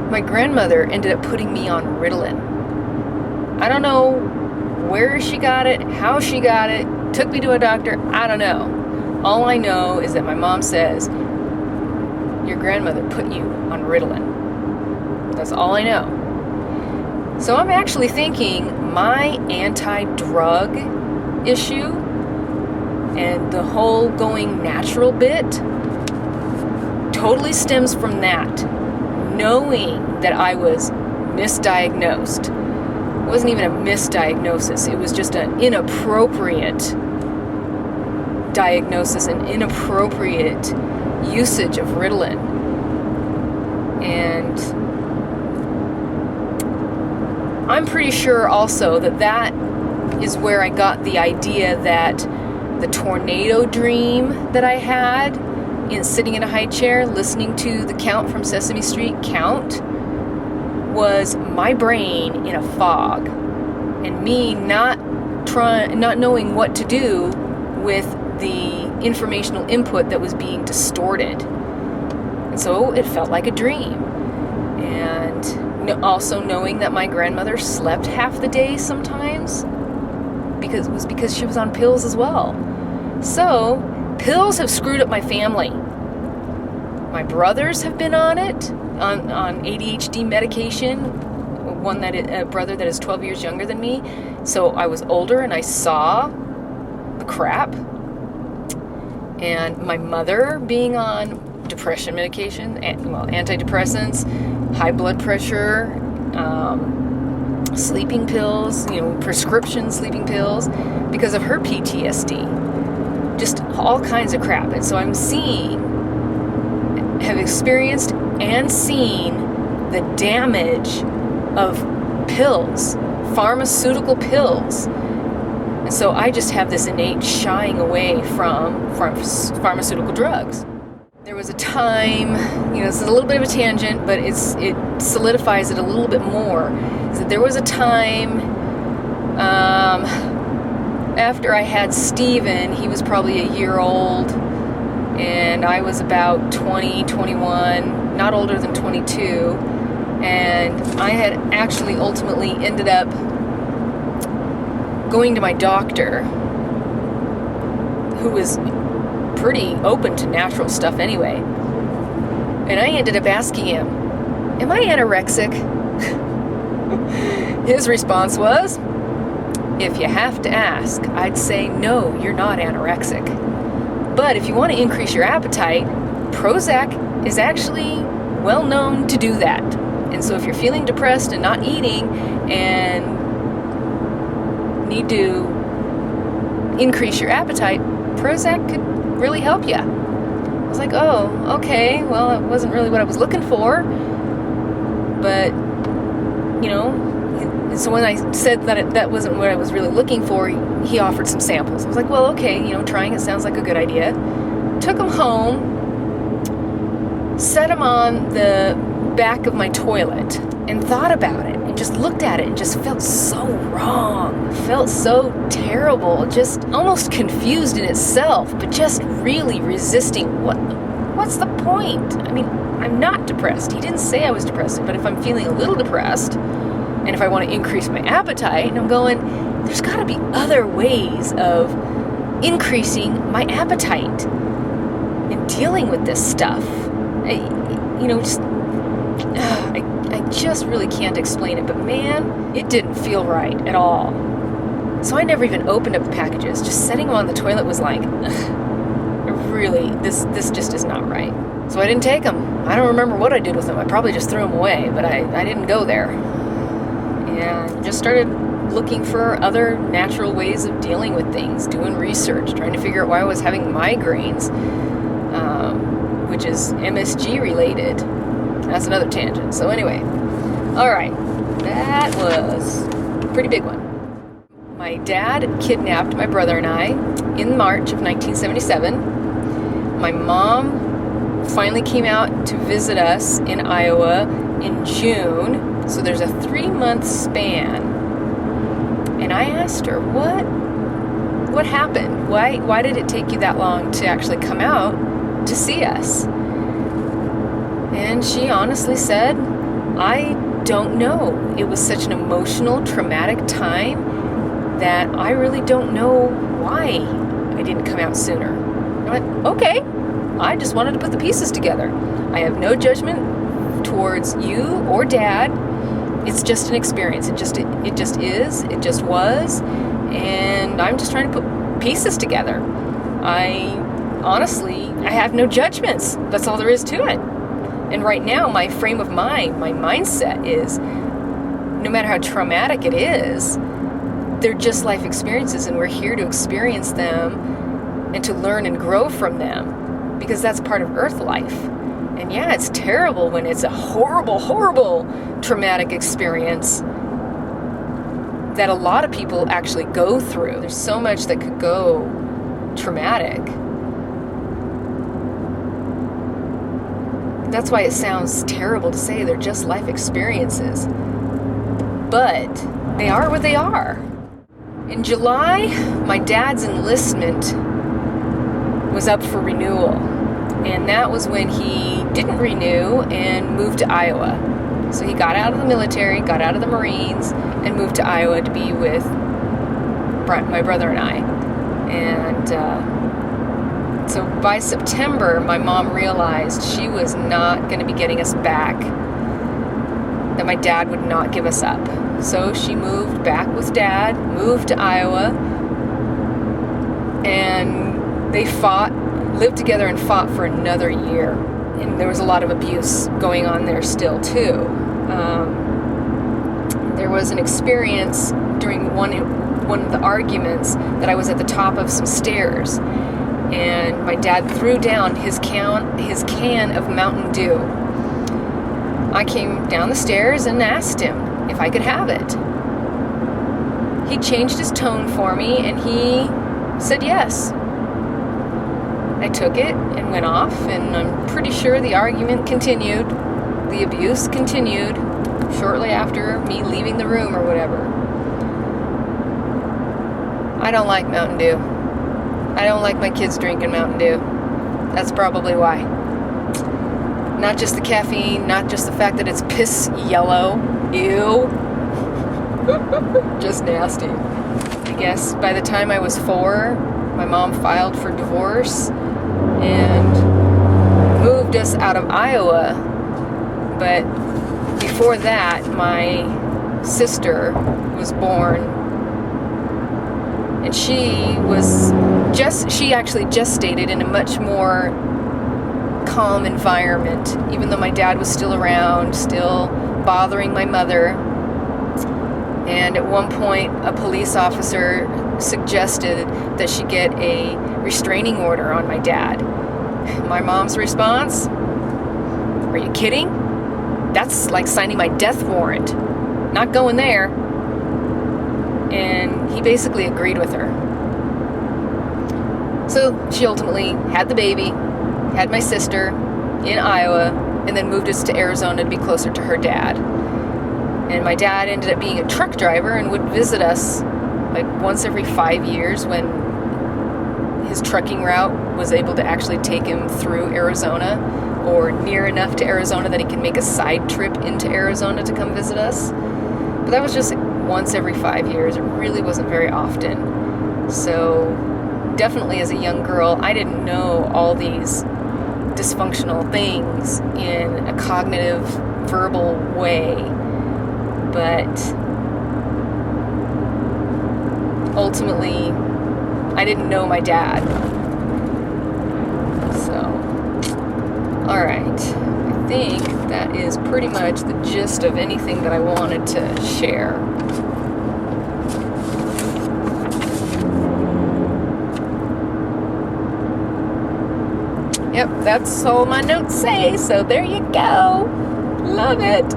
my grandmother ended up putting me on Ritalin. I don't know where she got it, how she got it, took me to a doctor, I don't know. All I know is that my mom says, your grandmother put you on Ritalin. That's all I know. So I'm actually thinking my anti-drug issue and the whole going natural bit totally stems from that. Knowing that I was misdiagnosed. It wasn't even a misdiagnosis. It was just an inappropriate diagnosis, an inappropriate usage of Ritalin. And I'm pretty sure also that is where I got the idea that the tornado dream that I had in sitting in a high chair listening to the Count from Sesame Street count was my brain in a fog and me not knowing what to do with the informational input that was being distorted. And so it felt like a dream. And also knowing that my grandmother slept half the day sometimes because she was on pills as well. So pills have screwed up my family. My brothers have been on it, on ADHD medication. A brother that is 12 years younger than me. So I was older and I saw the crap. And my mother being on depression medication, antidepressants, high blood pressure, sleeping pills, prescription sleeping pills because of her PTSD. Just all kinds of crap. And so I'm have experienced and seen the damage of pills, pharmaceutical pills. And so I just have this innate shying away from pharmaceutical drugs. There was a time, this is a little bit of a tangent, but it solidifies it a little bit more, is that there was a time after I had Steven, he was probably a year old, and I was about 20, 21, not older than 22, and I had actually ultimately ended up going to my doctor, who was pretty open to natural stuff anyway, and I ended up asking him, am I anorexic? His response was, if you have to ask, I'd say no, you're not anorexic. But if you want to increase your appetite, Prozac is actually well known to do that. And so if you're feeling depressed and not eating and need to increase your appetite, Prozac could really help you. I was like, oh, okay, well, it wasn't really what I was looking for. But, so when I said that wasn't what I was really looking for, he offered some samples. I was like, well, okay, trying it sounds like a good idea. Took him home, set him on the back of my toilet, and thought about it, and just looked at it, and just felt so wrong, felt so terrible, just almost confused in itself, but just really resisting. What's the point? I mean, I'm not depressed. He didn't say I was depressed, but if I'm feeling a little depressed, and if I want to increase my appetite, and I'm going, there's got to be other ways of increasing my appetite and dealing with this stuff. I just really can't explain it, but man, it didn't feel right at all. So I never even opened up the packages. Just setting them on the toilet was like, really, this just is not right. So I didn't take them. I don't remember what I did with them. I probably just threw them away, but I didn't go there. And just started looking for other natural ways of dealing with things, doing research, trying to figure out why I was having migraines, which is MSG related. That's another tangent. So anyway, all right, that was a pretty big one. My dad kidnapped my brother and I in March of 1977. My mom finally came out to visit us in Iowa in June. So there's a 3-month span. And I asked her, what happened? Why did it take you that long to actually come out to see us? And she honestly said, I don't know. It was such an emotional, traumatic time that I really don't know why I didn't come out sooner. I went, okay, I just wanted to put the pieces together. I have no judgment towards you or Dad. It's just an experience. It just is. It just was. And I'm just trying to put pieces together. I have no judgments. That's all there is to it. And right now, my frame of mind, my mindset is, no matter how traumatic it is, they're just life experiences, and we're here to experience them and to learn and grow from them, because that's part of Earth life. And yeah, it's terrible when it's a horrible, horrible traumatic experience that a lot of people actually go through. There's so much that could go traumatic. That's why it sounds terrible to say they're just life experiences. But they are what they are. In July, my dad's enlistment was up for renewal. And that was when he didn't renew and moved to Iowa. So he got out of the military, got out of the Marines, and moved to Iowa to be with my brother and I. And so by September, my mom realized she was not going to be getting us back, that my dad would not give us up. So she moved back with Dad, moved to Iowa, and they lived together and fought for another year. And there was a lot of abuse going on there still, too. There was an experience during one of the arguments that I was at the top of some stairs, and my dad threw down his can of Mountain Dew. I came down the stairs and asked him if I could have it. He changed his tone for me, and he said yes. I took it and went off, and I'm pretty sure the argument continued. The abuse continued shortly after me leaving the room or whatever. I don't like Mountain Dew. I don't like my kids drinking Mountain Dew. That's probably why. Not just the caffeine, not just the fact that it's piss yellow. Ew. Just nasty. I guess by the time I was 4, my mom filed for divorce and moved us out of Iowa. But before that, my sister was born, and she actually gestated in a much more calm environment, even though my dad was still around, still bothering my mother. And at one point, a police officer suggested that she get a restraining order on my dad. My mom's response, "Are you kidding? That's like signing my death warrant. Not going there." And he basically agreed with her. So she ultimately had the baby, had my sister in Iowa, and then moved us to Arizona to be closer to her dad. And my dad ended up being a truck driver and would visit us like once every 5 years when his trucking route was able to actually take him through Arizona, or near enough to Arizona that he could make a side trip into Arizona to come visit us. But that was just once every 5 years. It really wasn't very often. So definitely as a young girl, I didn't know all these dysfunctional things in a cognitive, verbal way. But ultimately, I didn't know my dad. So, alright. I think that is pretty much the gist of anything that I wanted to share. Yep, that's all my notes say, so there you go. Love it.